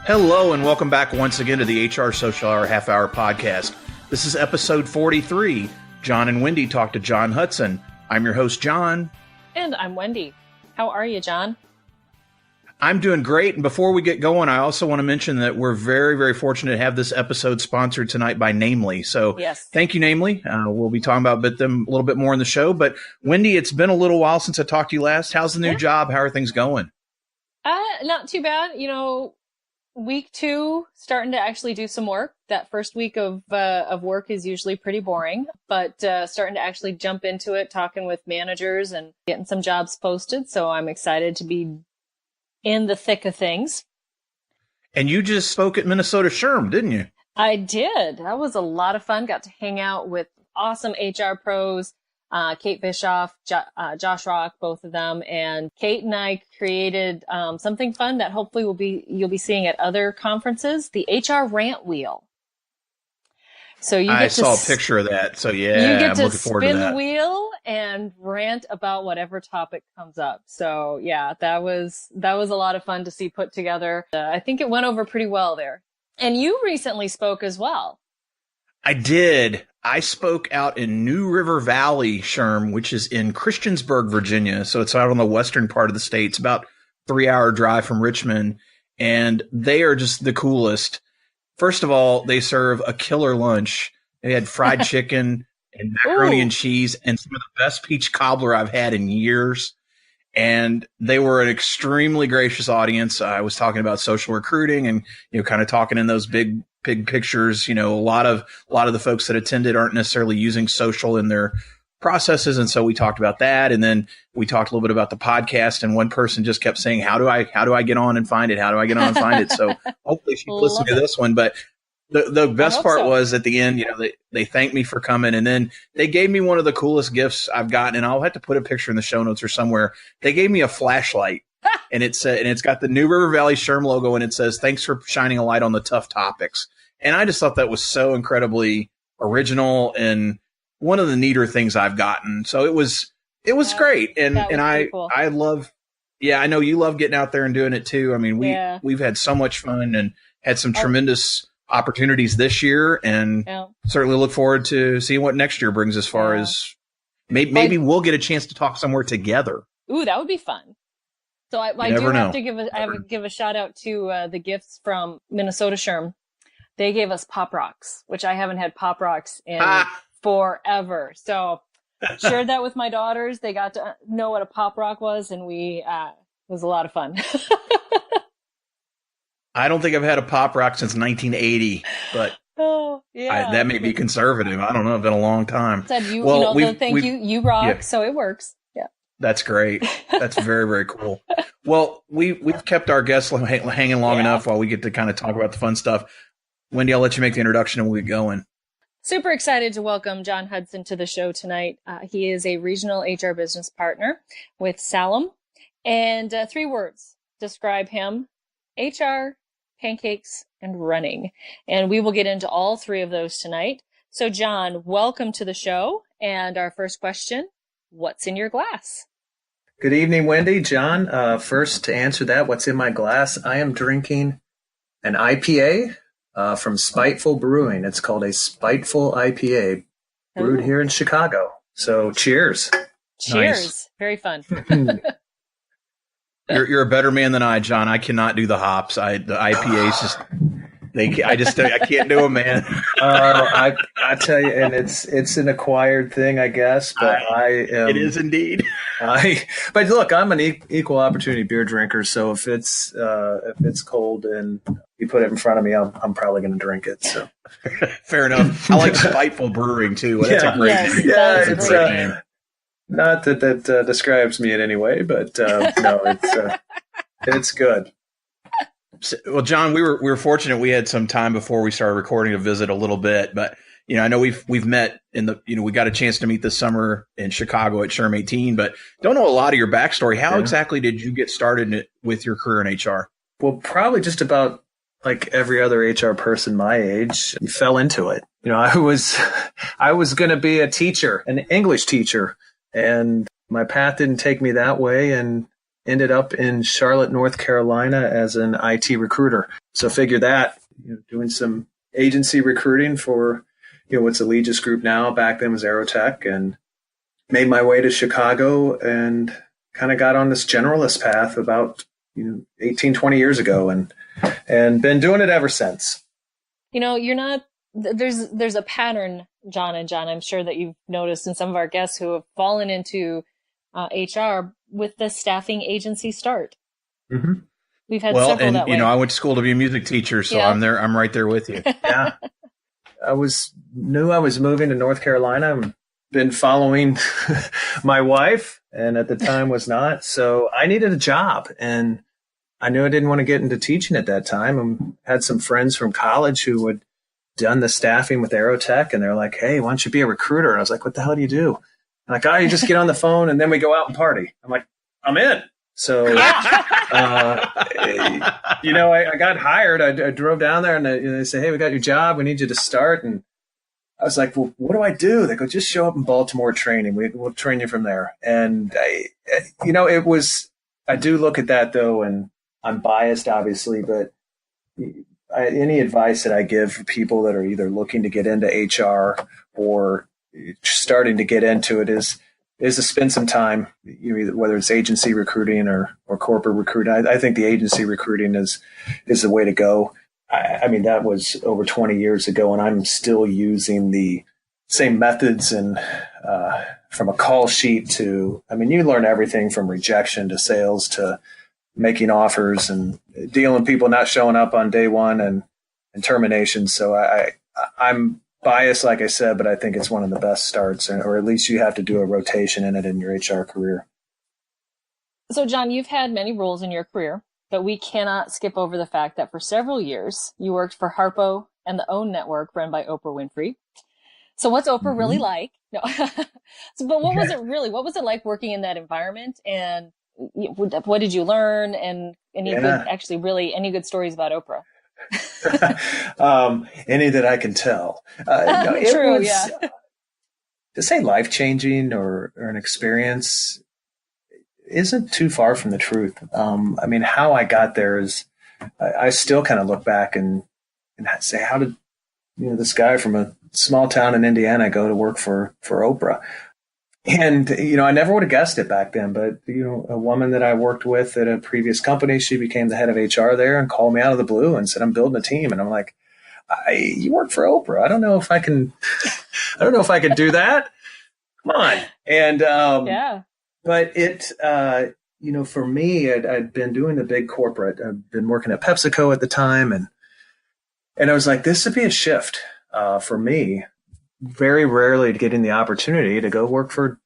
Hello and welcome back once again to the HR Social Hour Half Hour Podcast. This is episode 43. John and Wendy talk to John Hudson. I'm your host, John. And I'm Wendy. How are you, John? I'm doing great. And before we get going, I also want to mention that we're very, very fortunate to have this episode sponsored tonight by Namely. So yes. Thank you, Namely. We'll be talking about them a little bit more in the show. But Wendy, it's been a little while since I talked to you last. How's the new job? How are things going? Not too bad. You know, week 2, starting to actually do some work. That first week of work is usually pretty boring, but starting to actually jump into it, talking with managers and getting some jobs posted. So I'm excited to be in the thick of things. And you just spoke at Minnesota SHRM, didn't you? I did. That was a lot of fun. Got to hang out with awesome HR pros, Kate Bischoff, Josh Rock, both of them. And Kate and I created something fun that hopefully you'll be seeing at other conferences, the HR Rant Wheel. So I saw a picture of that. So yeah, you get I'm to looking forward to that. spin the wheel and rant about whatever topic comes up. So yeah, that was a lot of fun to see put together. I think it went over pretty well there. And you recently spoke as well. I did. I spoke out in New River Valley SHRM, which is in Christiansburg, Virginia. So it's out on the western part of the state. It's about 3-hour drive from Richmond. And they are just the coolest. First of all, they serve a killer lunch. They had fried chicken and macaroni and cheese and some of the best peach cobbler I've had in years. And they were an extremely gracious audience. I was talking about social recruiting and, kind of talking in those big pictures. A lot of the folks that attended aren't necessarily using social in their processes. And so we talked about that. And then we talked a little bit about the podcast. And one person just kept saying, how do I get on and find it? How do I get on and find it? So hopefully she's listening to this one. But the best part was at the end, they thanked me for coming. And then they gave me one of the coolest gifts I've gotten. And I'll have to put a picture in the show notes or somewhere. They gave me a flashlight. And it's got the New River Valley SHRM logo. And it says, thanks for shining a light on the tough topics. And I just thought that was so incredibly original and one of the neater things I've gotten. So it was great. And cool. I love, I know you love getting out there and doing it too. I mean, we've had so much fun and had some tremendous opportunities this year, and certainly look forward to seeing what next year brings as far as maybe we'll get a chance to talk somewhere together. Ooh, that would be fun. So I do have to give a shout out to the gifts from Minnesota SHRM. They gave us Pop Rocks, which I haven't had Pop Rocks in forever. So shared that with my daughters. They got to know what a Pop Rock was, and it was a lot of fun. I don't think I've had a Pop Rock since 1980, but that may be conservative. I don't know. It's been a long time. Said you rock, so it works. Yeah. That's great. That's very, very cool. Well, we've kept our guests hanging long enough while we get to kind of talk about the fun stuff. Wendy, I'll let you make the introduction and we'll get going. Super excited to welcome John Hudson to the show tonight. He is a regional HR business partner with Slalom. And 3 words describe him: HR, pancakes, and running. And we will get into all 3 of those tonight. So John, welcome to the show. And our first question, what's in your glass? Good evening, Wendy. John, first to answer that, what's in my glass? I am drinking an IPA from Spiteful Brewing. It's called a Spiteful IPA, brewed here in Chicago. So cheers. Cheers. Nice. Very fun. You're a better man than I, John. I cannot do the hops. The IPAs I can't do them, man. I tell you, and it's an acquired thing, I guess. But it is indeed. But look, I'm an equal opportunity beer drinker. So if it's cold and you put it in front of me, I'm probably going to drink it. So fair enough. I like Spiteful Brewing too. That's a great name. Yeah, it's a great name. Not that describes me in any way, but no, it's good. Well, John, we were fortunate. We had some time before we started recording to visit a little bit, but I know we've met we got a chance to meet this summer in Chicago at SHRM 18, but don't know a lot of your backstory. How exactly did you get started with your career in HR? Well, probably just about like every other HR person my age, you fell into it. I was going to be a teacher, an English teacher, and my path didn't take me that way, and ended up in Charlotte, North Carolina as an IT recruiter. So figure that, doing some agency recruiting for, what's Allegis Group now, back then was Aerotech, and made my way to Chicago and kind of got on this generalist path about 18, 20 years ago, and been doing it ever since. You're not, there's a pattern, John and John, I'm sure that you've noticed in some of our guests who have fallen into HR with the staffing agency start. Mm-hmm. We've had several that way. I went to school to be a music teacher, so I'm right there with you. Yeah. Knew I was moving to North Carolina. I've been following my wife, and at the time was not. So I needed a job, and I knew I didn't want to get into teaching at that time. And had some friends from college who had done the staffing with Aerotech, and they're like, "Hey, why don't you be a recruiter?" And I was like, "What the hell do you do?" I'm like, "Oh, you just get on the phone and then we go out and party." I'm like, "I'm in." So, I got hired. I drove down there, and they say, "Hey, we got your job. We need you to start." And I was like, "Well, what do I do?" They go, "Just show up in Baltimore training. We'll train you from there." And it was. I do look at that though, and I'm biased, obviously, but any advice that I give for people that are either looking to get into HR or starting to get into it is to spend some time, whether it's agency recruiting or corporate recruiting. I think the agency recruiting is the way to go. I mean, that was over 20 years ago, and I'm still using the same methods, and from a call sheet to, you learn everything from rejection to sales to making offers and dealing with people not showing up on day one and termination. So I'm biased, like I said, but I think it's one of the best starts, or at least you have to do a rotation in it in your HR career. So, John, you've had many roles in your career, but we cannot skip over the fact that for several years you worked for Harpo and the OWN network run by Oprah Winfrey. So what's Oprah really like? No. But what was it really? What was it like working in that environment? And what did you learn? And any good stories about Oprah? Any that I can tell. True, yeah. To say life-changing or an experience isn't too far from the truth. How I got there is, I still kind of look back and say, how did this guy from a small town in Indiana go to work for Oprah? And, I never would have guessed it back then, but, a woman that I worked with at a previous company, she became the head of HR there and called me out of the blue and said, "I'm building a team." And I'm like, "You work for Oprah. I don't know if I can do that. Come on." And, but it, for me, I'd been doing the big corporate. I'd been working at PepsiCo at the time. And I was like, this would be a shift, for me. Very rarely getting the opportunity to go work for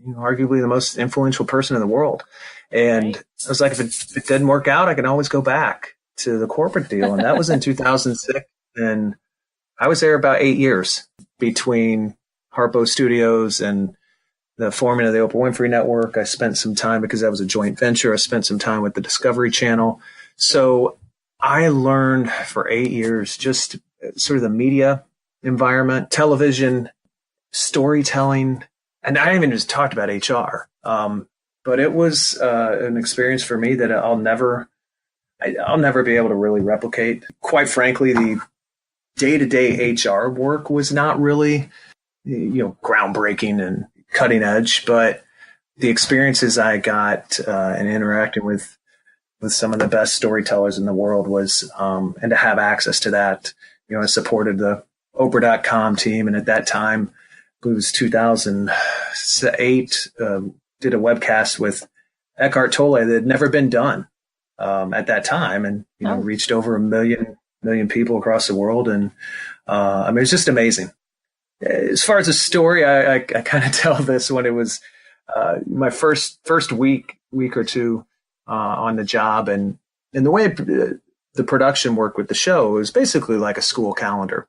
arguably the most influential person in the world. And I was like, if it didn't work out, I can always go back to the corporate deal. And that was in 2006. And I was there about 8 years between Harpo Studios and the forming of the Oprah Winfrey Network. I spent some time, because that was a joint venture, I spent some time with the Discovery Channel. So I learned for 8 years just sort of the media environment, television, storytelling, and I haven't even just talked about HR. But it was an experience for me that I'll never be able to really replicate. Quite frankly, the day-to-day HR work was not really, groundbreaking and cutting edge, but the experiences I got and interacting with some of the best storytellers in the world was, and to have access to that, I supported the Oprah.com team. And at that time, I believe it was 2008, did a webcast with Eckhart Tolle that had never been done at that time. And, reached over a million people across the world. And it was just amazing. As far as the story, I kind of tell this when it was my first week or two on the job. And the way the production worked with the show, it was basically like a school calendar.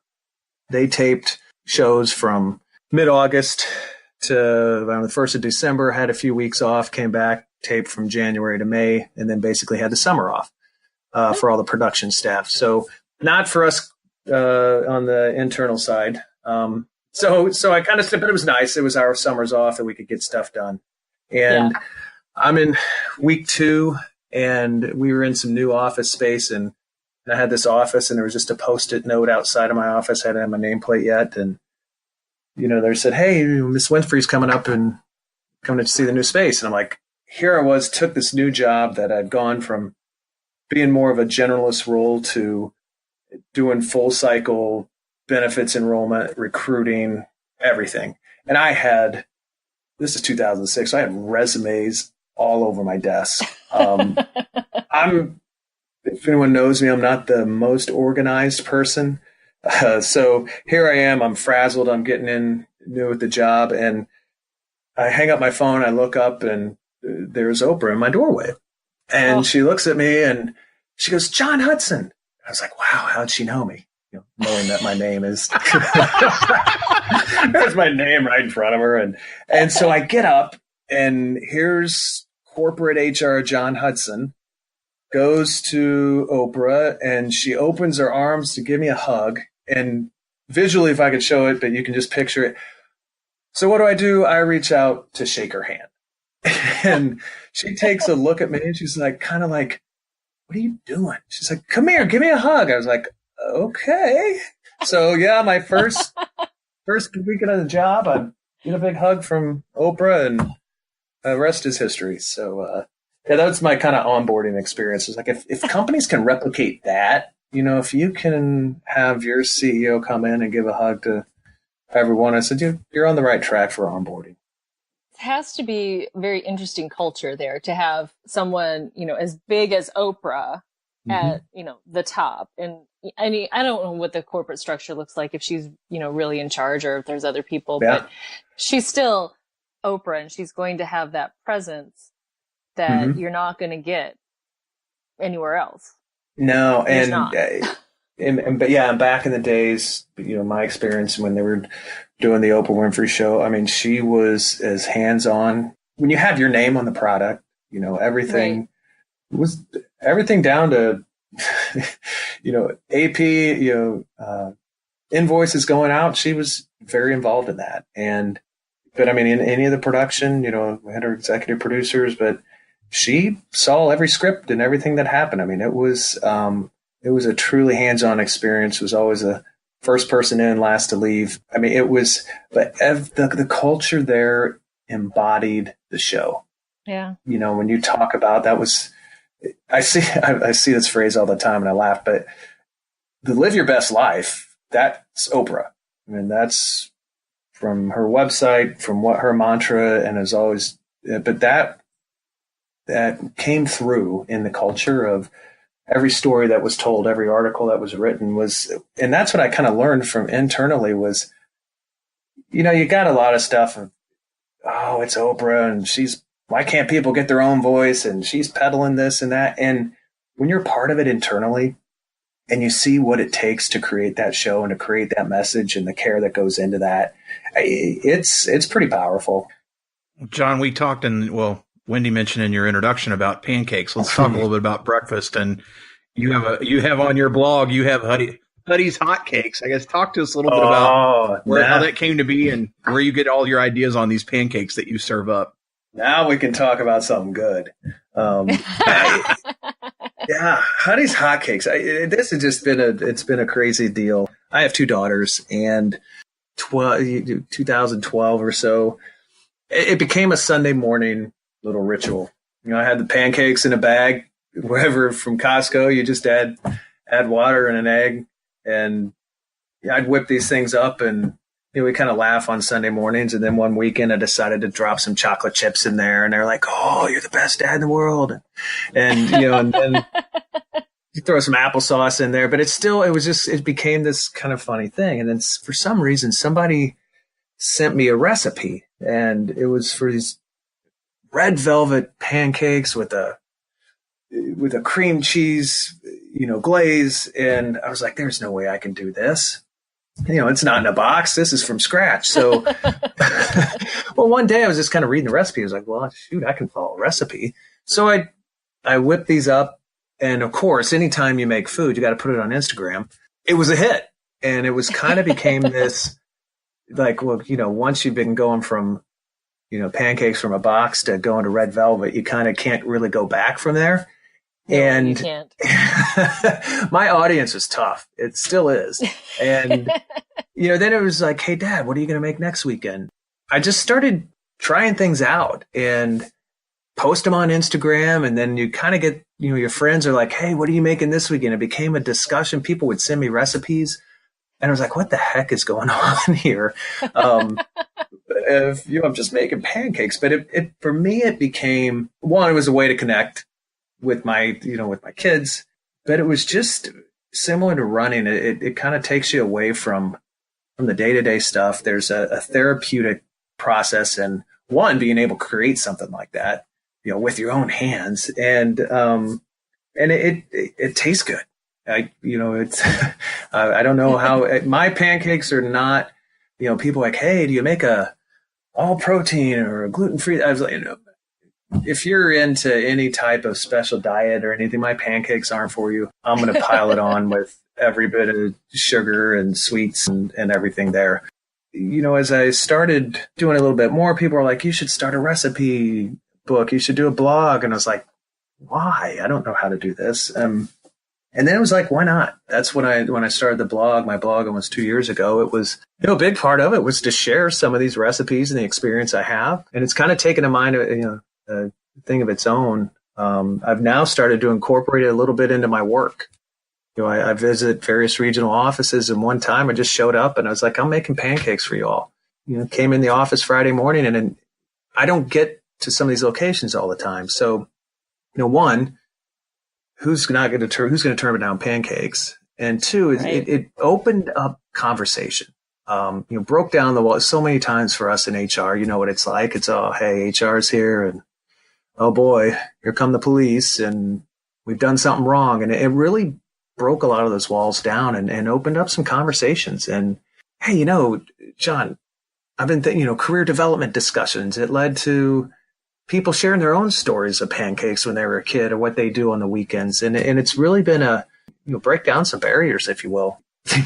They taped shows from mid-August to around the 1st of December, had a few weeks off, came back, taped from January to May, and then basically had the summer off for all the production staff. So not for us on the internal side. So I kind of said, but it was nice. It was our summers off that we could get stuff done. And I'm in week 2, and we were in some new office space, and And I had this office, and there was just a Post-it note outside of my office. I hadn't had my nameplate yet. And, they said, hey, Miss Winfrey's coming up and coming to see the new space. And I'm like, here I was, took this new job that I'd gone from being more of a generalist role to doing full cycle benefits enrollment, recruiting, everything. And this is 2006, so I had resumes all over my desk. If anyone knows me, I'm not the most organized person. So here I am, I'm frazzled, I'm getting in new at the job, and I hang up my phone, I look up, and there's Oprah in my doorway. And she looks at me and she goes, John Hudson. I was like, wow, how'd she know me? Knowing that my name is, there's my name right in front of her. And so I get up, and here's corporate HR John Hudson goes to Oprah, and she opens her arms to give me a hug. And visually, if I could show it, but you can just picture it. So what do? I reach out to shake her hand. And she takes a look at me, and she's like, kind of like, what are you doing? She's like, come here, give me a hug. I was like, okay. So yeah, my first weekend on the job, I get a big hug from Oprah, and the rest is history. So yeah, that's my kind of onboarding experience. It's like if companies can replicate that, if you can have your CEO come in and give a hug to everyone, I said, you're on the right track for onboarding. It has to be a very interesting culture there to have someone, as big as Oprah at, the top. And I mean, I don't know what the corporate structure looks like, if she's, really in charge or if there's other people, but she's still Oprah, and she's going to have that presence that you're not going to get anywhere else. No. But yeah, back in the days, my experience when they were doing the Oprah Winfrey show, I mean, she was as hands-on. When you have your name on the product, everything was everything down to, AP, invoices going out. She was very involved in that. But I mean, in any of the production, we had our executive producers, but she saw every script and everything that happened. I mean, it was a truly hands-on experience. It was always a first person in, last to leave. I mean, but the culture there embodied the show. Yeah. When you talk about that was, I see this phrase all the time and I laugh, but the live your best life, that's Oprah. I mean, that's from her website, from what her mantra, and is always, but that came through in the culture of every story that was told, every article that was written and that's what I kind of learned from internally was, you got a lot of stuff of, oh, it's Oprah and why can't people get their own voice? And she's peddling this and that. And when you're part of it internally and you see what it takes to create that show and to create that message and the care that goes into that, it's pretty powerful. John, we talked Wendy mentioned in your introduction about pancakes. Let's talk a little bit about breakfast. And you have on your blog, you have Huddy's Hotcakes. I guess talk to us a little bit about how that came to be and where you get all your ideas on these pancakes that you serve up. Now we can talk about something good. Yeah, Huddy's Hotcakes. This has just been a crazy deal. I have two daughters, and 2012 or so, it became a Sunday morning little ritual. I had the pancakes in a bag, wherever from Costco. You just add water and an egg, and I'd whip these things up, and we kind of laugh on Sunday mornings. And then one weekend, I decided to drop some chocolate chips in there, and they're like, "Oh, you're the best dad in the world," and and then you throw some applesauce in there. But it became this kind of funny thing. And then for some reason, somebody sent me a recipe, and it was for these red velvet pancakes with a cream cheese, glaze. And I was like, there's no way I can do this. It's not in a box. This is from scratch. So, well, one day I was just kind of reading the recipe. I was like, well, shoot, I can follow a recipe. So I whipped these up. And of course, anytime you make food, you got to put it on Instagram. It was a hit. And it was kind of became this, like, well, once you've been going from, pancakes from a box to going to red velvet, you kind of can't really go back from there. No, and you can't. my audience was tough. It still is. And, then it was like, hey, Dad, what are you going to make next weekend? I just started trying things out and post them on Instagram. And then you kind of get, your friends are like, hey, what are you making this weekend? It became a discussion. People would send me recipes. And I was like, what the heck is going on here? I'm just making pancakes. But it for me, it became, one, it was a way to connect with my kids. But it was just similar to running. It kind of takes you away from the day-to-day stuff. There's a therapeutic process, and one, being able to create something like that, with your own hands, and it tastes good. It's I don't know how my pancakes are not. People are like, hey, do you make a all protein or a gluten free? I was like, if you're into any type of special diet or anything, my pancakes aren't for you. I'm going to pile it on with every bit of sugar and sweets and everything there. As I started doing a little bit more, people were like, you should start a recipe book. You should do a blog. And I was like, why? I don't know how to do this. And then it was like, why not? That's when I started the blog, my blog almost 2 years ago. It was, a big part of it was to share some of these recipes and the experience I have. And it's kind of taken a mind, a thing of its own. I've now started to incorporate it a little bit into my work. I visit various regional offices, and one time I just showed up and I was like, I'm making pancakes for you all. Came in the office Friday morning, and I don't get to some of these locations all the time. So, one, who's going to turn down pancakes? And two, right. it opened up conversation. Broke down the wall so many times for us in HR. You know what it's like. It's, oh, hey, HR's here, and oh boy, here come the police, and we've done something wrong. And it really broke a lot of those walls down and opened up some conversations. And hey, John, I've been career development discussions. It led to people sharing their own stories of pancakes when they were a kid or what they do on the weekends. And it's really been break down some barriers, if you will.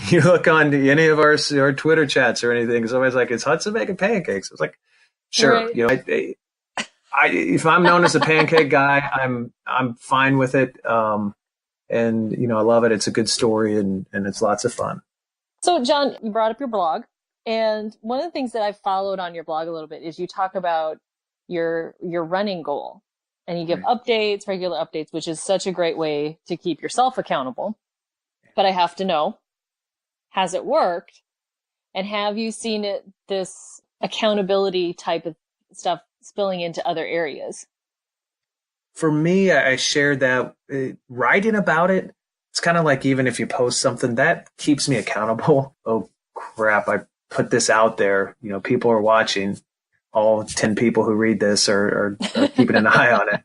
You look on any of our Twitter chats or anything, somebody's like, is Hudson making pancakes? I was like, sure. Right. If I'm known as a pancake guy, I'm fine with it. And, I love it. It's a good story, and it's lots of fun. So, John, you brought up your blog. And one of the things that I've followed on your blog a little bit is you talk about your running goal. And you give updates, regular updates, which is such a great way to keep yourself accountable. But I have to know, has it worked? And have you seen this accountability type of stuff spilling into other areas? For me, I shared that writing about it, it's kind of like, even if you post something, that keeps me accountable. Oh, crap, I put this out there. People are watching. All 10 people who read this are keeping an eye on it.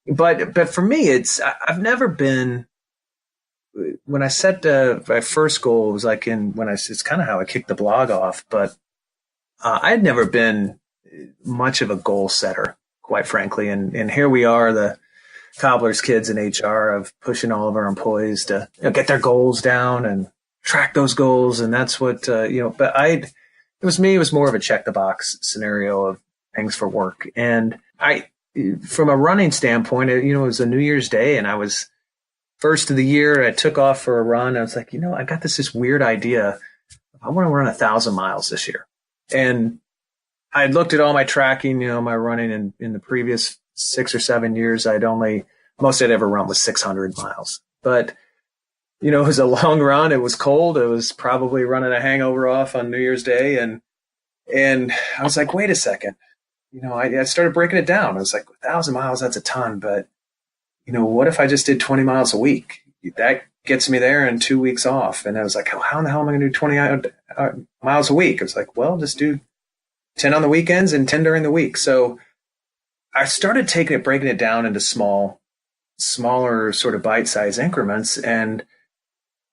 But for me, I've never been, when I set my first goal, it was like it's kind of how I kicked the blog off, but I'd never been much of a goal setter, quite frankly. And here we are, the cobbler's kids in HR, of pushing all of our employees to get their goals down and track those goals. And that's what, but it was more of a check the box scenario of things for work. And from a running standpoint, it was a New Year's Day, and I was first of the year. I took off for a run. I was like, I got this weird idea. I want to run 1,000 miles this year. And I looked at all my tracking, my running in the previous 6 or 7 years. Most I'd ever run was 600 miles. But, it was a long run. It was cold. It was probably running a hangover off on New Year's Day. And I was like, wait a second. I started breaking it down. I was like, 1,000 miles, that's a ton. But, what if I just did 20 miles a week? That gets me there in 2 weeks off. And I was like, how in the hell am I going to do 20 miles a week? I was like, well, just do 10 on the weekends and 10 during the week. So I started breaking it down into smaller sort of bite-sized increments. And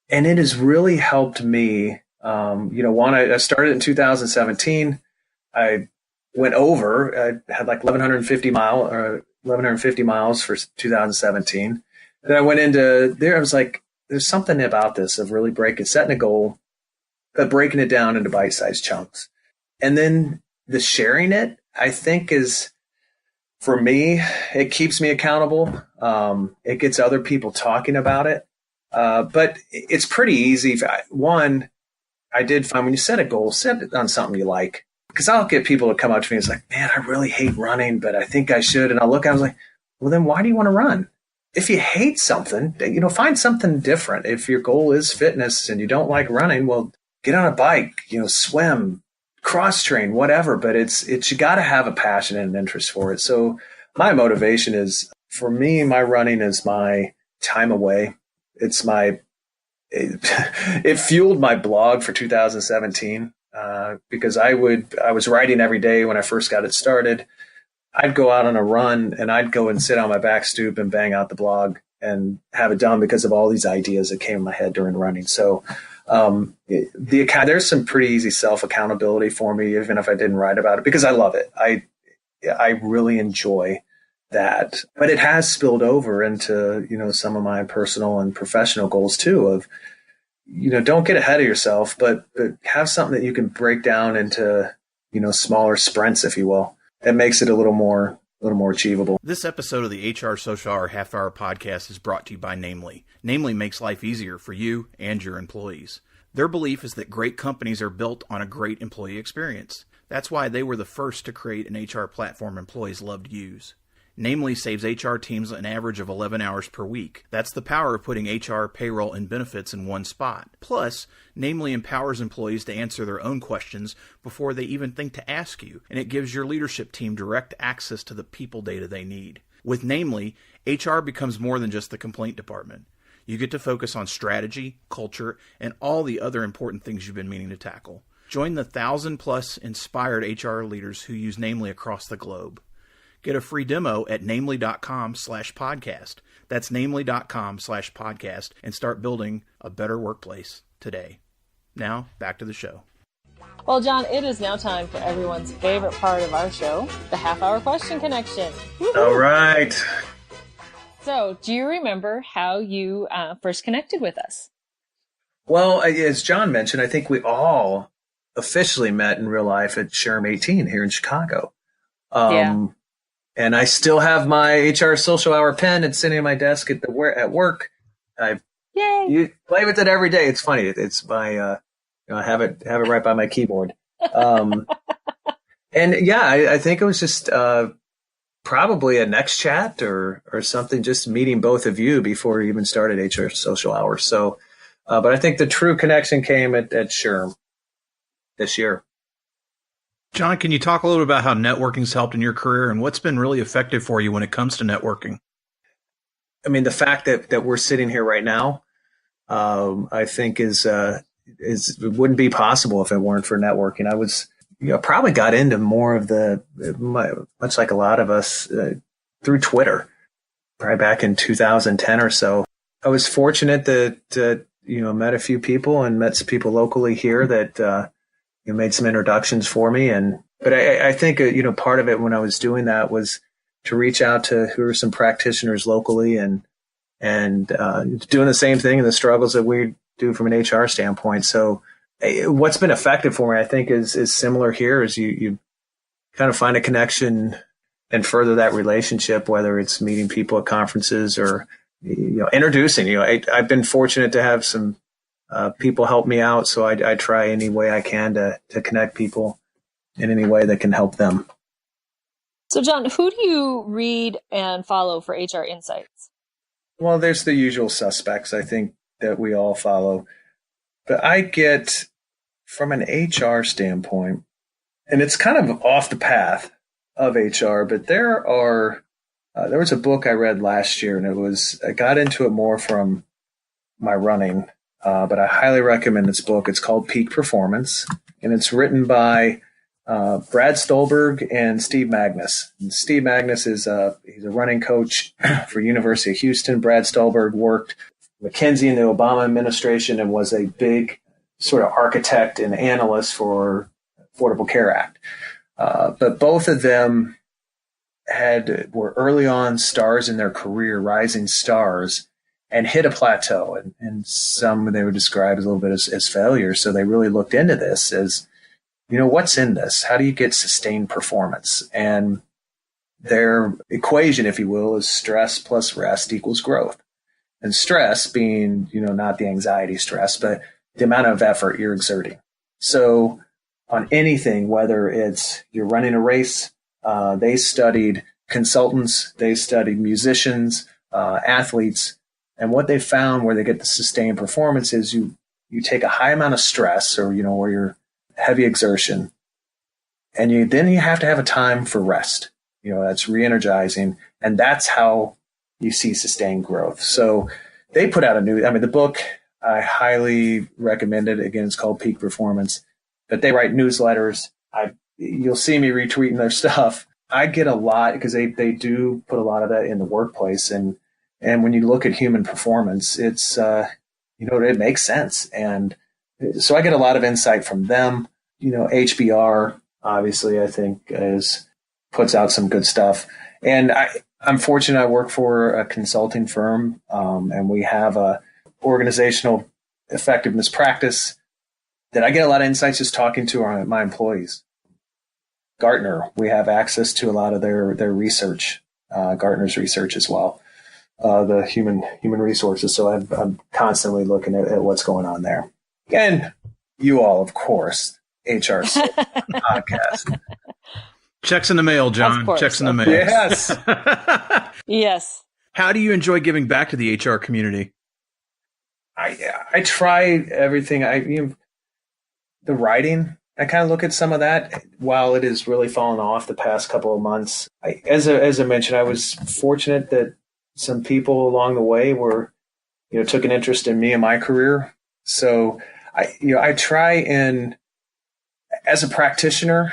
it has really helped me. I started in 2017. I went over, I had like 1,150 miles for 2017. Then I went into there. I was like, there's something about this of really setting a goal, but breaking it down into bite-sized chunks. And then the sharing it, I think, is For me, it keeps me accountable. It gets other people talking about it. But it's pretty easy. One, I did find when you set a goal, set it on something you like. Because I'll get people to come up to me and it's like, man, I really hate running, but I think I should. And I'll look, I was like, well, then why do you want to run? If you hate something, find something different. If your goal is fitness and you don't like running, well, get on a bike, swim, cross train, whatever. But you got to have a passion and an interest for it. So my motivation is, for me, my running is my time away. It fueled my blog for 2017 because I was writing every day when I first got it started. I'd go out on a run and I'd go and sit on my back stoop and bang out the blog and have it done because of all these ideas that came in my head during running. So there's some pretty easy self accountability for me, even if I didn't write about it, because I love it. I really enjoy that, but it has spilled over into, some of my personal and professional goals too, of, don't get ahead of yourself, but have something that you can break down into, smaller sprints, if you will. That makes it a little more achievable. This episode of the HR Social Hour Half Hour Podcast is brought to you by Namely. Namely makes life easier for you and your employees. Their belief is that great companies are built on a great employee experience. That's why they were the first to create an HR platform employees love to use. Namely saves HR teams an average of 11 hours per week. That's the power of putting HR, payroll, and benefits in one spot. Plus, Namely empowers employees to answer their own questions before they even think to ask you, and it gives your leadership team direct access to the people data they need. With Namely, HR becomes more than just the complaint department. You get to focus on strategy, culture, and all the other important things you've been meaning to tackle. Join the 1,000-plus inspired HR leaders who use Namely across the globe. Get a free demo at namely.com/podcast. That's namely.com/podcast and start building a better workplace today. Now, back to the show. Well, John, it is now time for everyone's favorite part of our show, the half-hour question connection. Woo-hoo! All right. So, do you remember how you first connected with us? Well, as John mentioned, I think we all officially met in real life at SHRM 18 here in Chicago. Yeah. And I still have my HR Social Hour pen. It's sitting on my desk at work. You play with it every day. It's funny. It's my I have it right by my keyboard. And yeah, I think it was just probably a next chat or something, just meeting both of you before we even started HR Social Hour. So, but I think the true connection came at SHRM this year. John, can you talk a little bit about how networking's helped in your career and what's been really effective for you when it comes to networking? I mean, the fact that we're sitting here right now, I think is it wouldn't be possible if it weren't for networking. I was, probably got into more of much like a lot of us, through Twitter, probably back in 2010 or so. I was fortunate that met a few people and met some people locally here that made some introductions for me. But I think, part of it when I was doing that was to reach out to who are some practitioners locally and doing the same thing and the struggles that we do from an HR standpoint. So what's been effective for me, I think, is similar here, is you kind of find a connection and further that relationship, whether it's meeting people at conferences or, introducing. I've been fortunate to have some people help me out. So I try any way I can to connect people in any way that can help them. So, John, who do you read and follow for HR insights? Well, there's the usual suspects, I think, that we all follow. But I get, from an HR standpoint, and it's kind of off the path of HR, but there was a book I read last year, and I got into it more from my running. But I highly recommend this book. It's called Peak Performance, and it's written by Brad Stolberg and Steve Magnus. And Steve Magnus he's a running coach for University of Houston. Brad Stolberg worked McKinsey in the Obama administration and was a big sort of architect and analyst for Affordable Care Act. But both of them were early on stars in their career, rising stars, and hit a plateau, and some they would describe as a little bit as failure. So they really looked into this as, what's in this? How do you get sustained performance? And their equation, if you will, is stress plus rest equals growth. And stress being, not the anxiety stress, but the amount of effort you're exerting. So on anything, whether it's you're running a race, they studied consultants, they studied musicians, athletes, and what they found where they get the sustained performance is you take a high amount of stress or, where you're heavy exertion, and then you have to have a time for rest. That's re-energizing, and that's how you see sustained growth. So they put out the book, I highly recommend it. Again, it's called Peak Performance, but they write newsletters. You'll see me retweeting their stuff. I get a lot because they do put a lot of that in the workplace. And when you look at human performance, it's, it makes sense. And so I get a lot of insight from them. HBR, obviously, I think puts out some good stuff. And I'm fortunate I work for a consulting firm, and we have a organizational effectiveness practice that I get a lot of insights just talking to my employees. Gartner, we have access to a lot of their research, Gartner's research as well, the human resources. So I'm constantly looking at what's going on there. And you all, of course, HR podcast. Checks in the mail, John. Of course, Checks in the mail. Yes. Yes. How do you enjoy giving back to the HR community? I try everything. The writing, I kind of look at some of that while it has really fallen off the past couple of months. As I mentioned, I was fortunate that some people along the way took an interest in me and my career. So I try and as a practitioner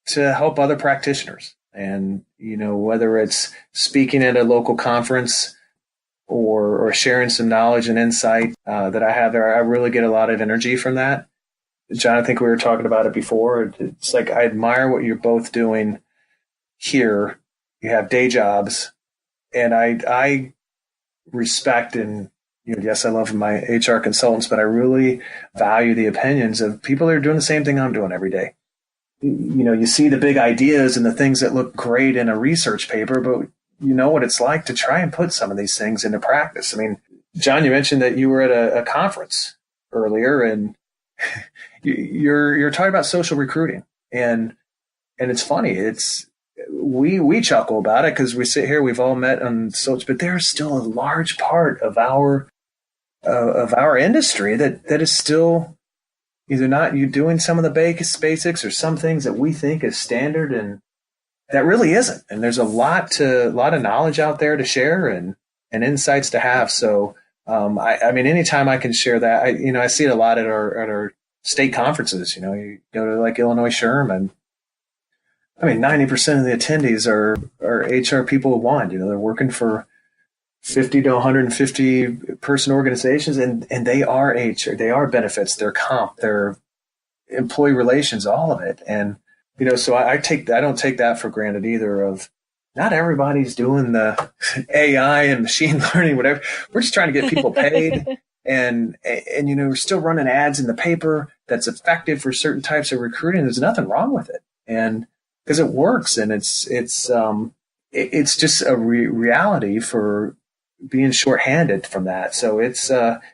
to help other practitioners, and whether it's speaking at a local conference or sharing some knowledge and insight that I have there, I really get a lot of energy from that. John, I think we were talking about it before. It's like I admire what you're both doing here. You have day jobs, and I respect and yes, I love my HR consultants, but I really value the opinions of people that are doing the same thing I'm doing every day. You see the big ideas and the things that look great in a research paper, but you know what it's like to try and put some of these things into practice. I mean, John, you mentioned that you were at a conference earlier, and you're talking about social recruiting, and it's funny. We chuckle about it because we sit here, we've all met on social, but there's still a large part of our industry that is still either not you doing some of the basics or some things that we think is standard, and that really isn't. And there's a lot of knowledge out there to share and insights to have. So anytime I can share that, I see it a lot at our state conferences. You go to like Illinois SHRM, and 90% of the attendees are HR people one. They're working for 50 to 150 person organizations, and they are HR, they are benefits, their comp, their employee relations, all of it. And so I don't take that for granted either. Of not everybody's doing the AI and machine learning, whatever. We're just trying to get people paid, and we're still running ads in the paper that's effective for certain types of recruiting. There's nothing wrong with it, and because it works, and it's just a reality for being shorthanded from that. So it's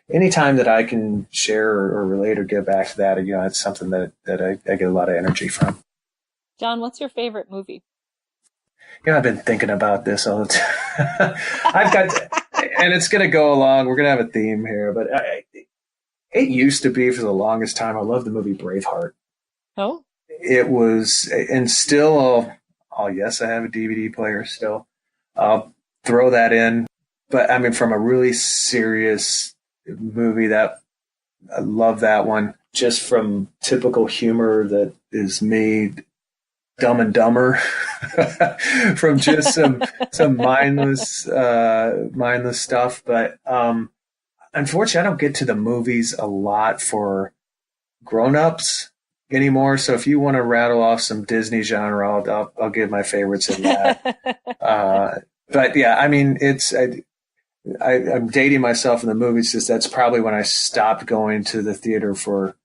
anytime that I can share or relate or give back to that, it's something that I get a lot of energy from. John, what's your favorite movie? I've been thinking about this all the time. And it's going to go along. We're going to have a theme here, but it used to be for the longest time. I loved the movie Braveheart. Oh, it was, and still, yes, I have a DVD player still. I'll throw that in. But from a really serious movie, that I love that one, just from typical humor that is made Dumb and Dumber, from just some mindless stuff. But unfortunately, I don't get to the movies a lot for grown-ups anymore. So if you want to rattle off some Disney genre, I'll give my favorites in that. But yeah, I'm dating myself in the movies. Just that's probably when I stopped going to the theater for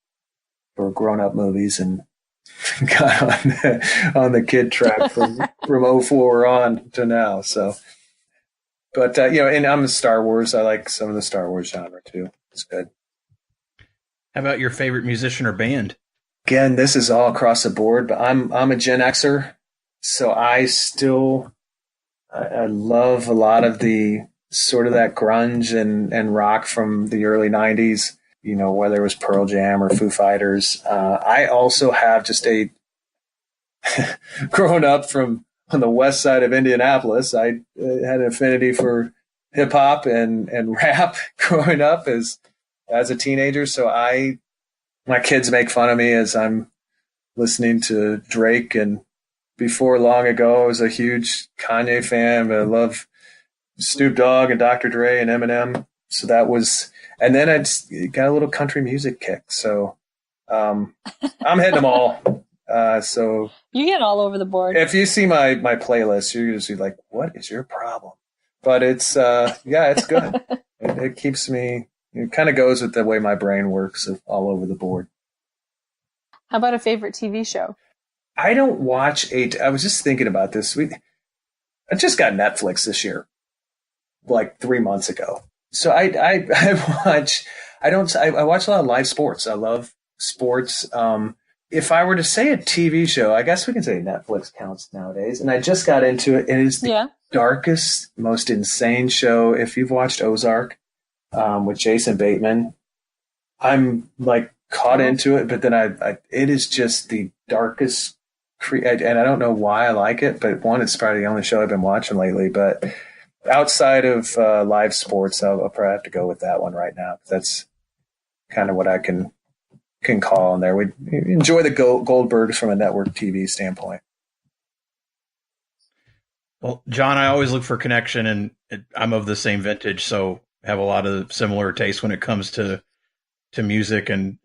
grown-up movies, and got on the kid track from '04 on to now. So, but and I'm a Star Wars. I like some of the Star Wars genre too. It's good. How about your favorite musician or band? Again, this is all across the board, but I'm a Gen Xer, so I love a lot of the sort of that grunge and rock from the early '90s. Whether it was Pearl Jam or Foo Fighters. I also have just growing up on the west side of Indianapolis, I had an affinity for hip hop and rap growing up as a teenager. So my kids make fun of me as I'm listening to Drake, and before long ago, I was a huge Kanye fan, but I love Snoop Dogg and Dr. Dre and Eminem. So that was, and then I just got a little country music kick. So I'm hitting them all. So you get all over the board. If you see my playlist, you're usually like, what is your problem? But it's, it's good. It keeps me, it kind of goes with the way my brain works, all over the board. How about a favorite TV show? I don't watch I was just thinking about this. I just got Netflix this year, like 3 months ago. So I watch a lot of live sports. I love sports. If I were to say a TV show, I guess we can say Netflix counts nowadays. And I just got into it. It is the darkest, most insane show. If you've watched Ozark with Jason Bateman, I'm like caught into it. But then it is just the darkest. And I don't know why I like it, but one, it's probably the only show I've been watching lately. But outside of live sports, I'll probably have to go with that one right now. That's kind of what I can call in there. We enjoy the Goldbergs from a network TV standpoint. Well, John, I always look for connection, and I'm of the same vintage, so have a lot of similar tastes when it comes to music and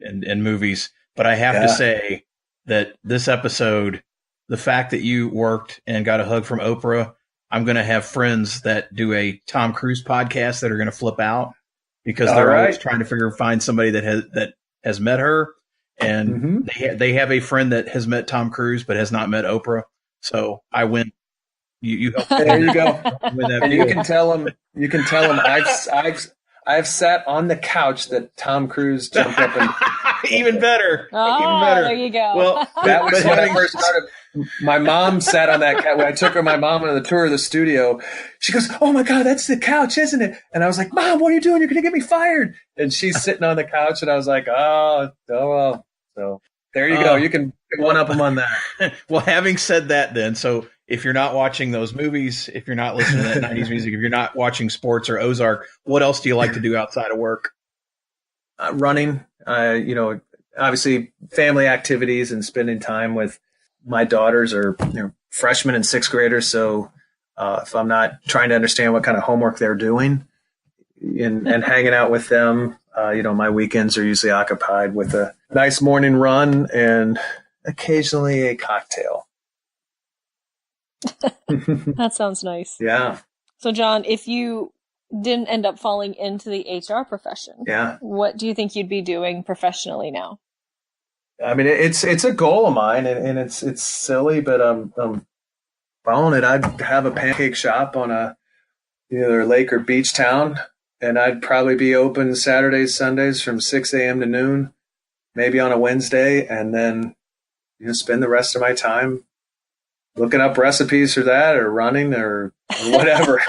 movies. But I have to say that this episode, the fact that you worked and got a hug from Oprah, I'm going to have friends that do a Tom Cruise podcast that are going to flip out because they're always trying to find somebody that has met her, and they have a friend that has met Tom Cruise but has not met Oprah. So I win. You help. There you go. And you can tell them. I've sat on the couch that Tom Cruise jumped up and. Even better. Oh, even better. There you go. Well, that was when I first started. My mom sat on that couch. When I took my mom on the tour of the studio, she goes, "Oh my God, that's the couch, isn't it?" And I was like, "Mom, what are you doing? You're going to get me fired." And she's sitting on the couch, and I was like, "Oh well." So there you go. You can one up them on that. Well, having said that, then, so if you're not watching those movies, if you're not listening to that 90s music, if you're not watching sports or Ozark, what else do you like to do outside of work? Running, obviously family activities and spending time with my daughters are freshmen and sixth graders. So if I'm not trying to understand what kind of homework they're doing and hanging out with them, my weekends are usually occupied with a nice morning run and occasionally a cocktail. That sounds nice. Yeah. So, John, if you didn't end up falling into the HR profession, what do you think you'd be doing professionally now? I mean, it's a goal of mine, and it's silly, but I'm following it. I'd have a pancake shop on either lake or beach town, and I'd probably be open Saturdays, Sundays from 6 a.m. to noon, maybe on a Wednesday, and then spend the rest of my time looking up recipes for that, or running, or whatever.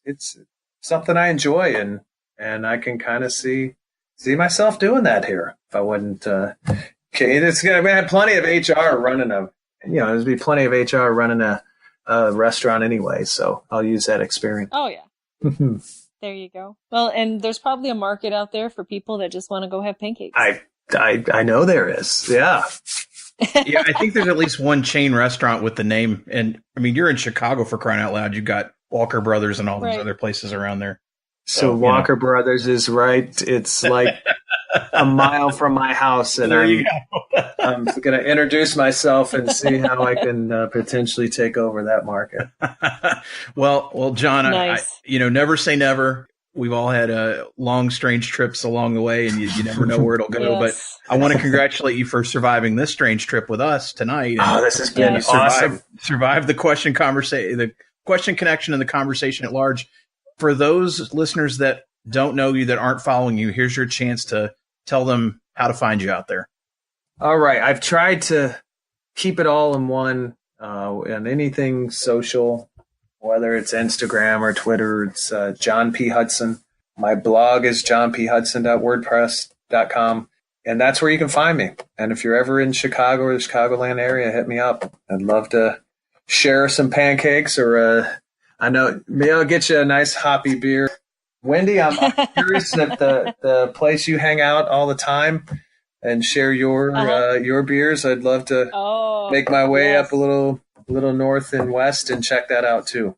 It's something I enjoy, and I can kind of see myself doing that here. If I wouldn't, it's gonna be plenty of HR running there's be plenty of HR running a restaurant anyway. So I'll use that experience. Oh yeah. There you go. Well, and there's probably a market out there for people that just want to go have pancakes. I know there is. Yeah. Yeah, I think there's at least one chain restaurant with the name. And I mean, you're in Chicago, for crying out loud. You've got Walker Brothers and all those other plaplaces around there. So Walker Brothers is right. It's like a mile from my house, and I'm going to introduce myself and see how I can potentially take over that market. Well, John, nice. I never say never. we've all had long, strange trips along the way, and you never know where it'll go. Yes. But I want to congratulate you for surviving this strange trip with us tonight. Oh, this has been awesome. Survive the question connection and the conversation at large. For those listeners that don't know you, that aren't following you, here's your chance to tell them how to find you out there. All right. I've tried to keep it all in one, and anything social, whether it's Instagram or Twitter, it's John P. Hudson. My blog is johnphudson.wordpress.com, and that's where you can find me. And if you're ever in Chicago or the Chicagoland area, hit me up. I'd love to share some pancakes, or I know maybe I'll get you a nice hoppy beer. Wendy, I'm curious if the place you hang out all the time and share your beers. I'd love to make my way up a little north and west and check that out too.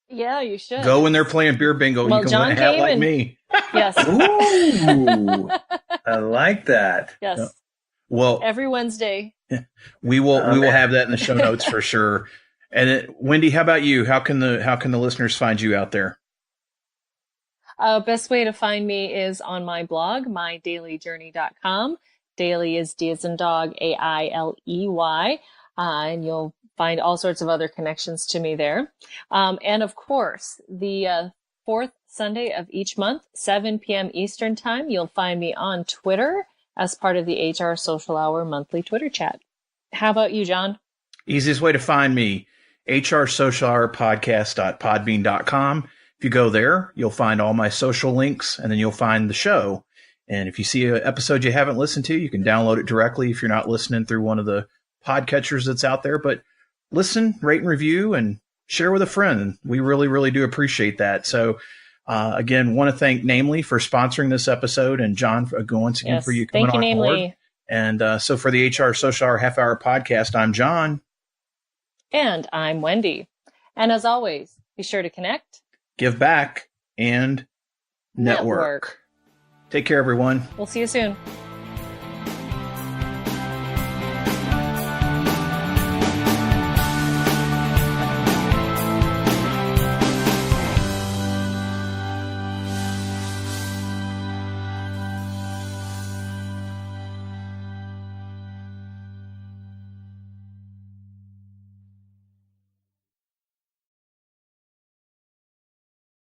Yeah, you should. Go when they're playing beer bingo. Well, you can John win a hat like me. Yes. Ooh, I like that. Yes. Yeah. Well, every Wednesday. We will have that in the show notes for sure. And Wendy, how about you? How can the listeners find you out there? Best way to find me is on my blog, mydailyjourney.com. Daily is D as in dog, AILEY. And you'll find all sorts of other connections to me there. And of course, the fourth Sunday of each month, 7 p.m. Eastern time, you'll find me on Twitter as part of the HR Social Hour monthly Twitter chat. How about you, John? Easiest way to find me, hrsocialhourpodcast.podbean.com. If you go there, you'll find all my social links, and then you'll find the show. And if you see an episode you haven't listened to, you can download it directly if you're not listening through one of the podcatchers that's out there. But listen, rate and review, and share with a friend. We really, really do appreciate that. So, again, want to thank Namely for sponsoring this episode, and John, once again, for you coming on board. And so for the HR Social Hour Half Hour Podcast, I'm John. And I'm Wendy. And as always, be sure to connect, give back, and network. Take care, everyone. We'll see you soon.